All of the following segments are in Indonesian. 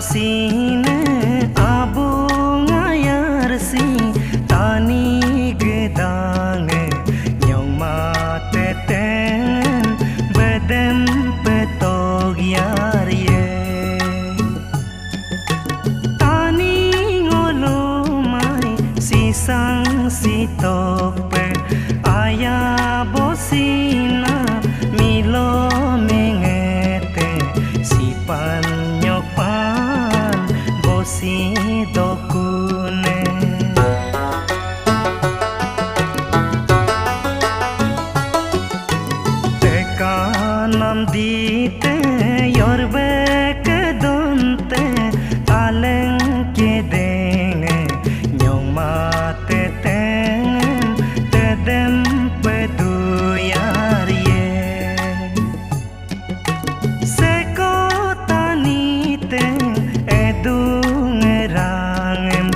sine abu ngayar si tani gedang nyong mate ten bedem petog yar ye tani ngolo mai si sang si tope aya bosina milo mengete si panyopan bosi dokune tekanam dite yorbe kedonte aleng kedenge nyong mate ten tedem peduyar ye seko tani ten edung erangem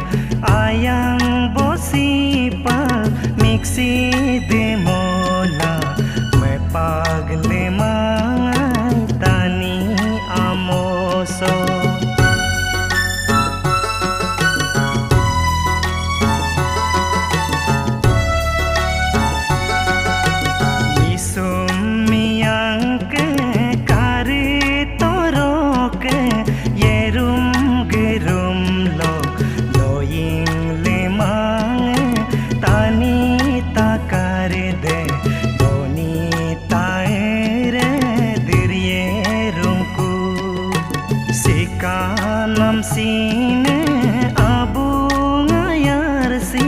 ayang bosipal miksi demola me pagle mangai tani amoso kanam sine abu ngayar si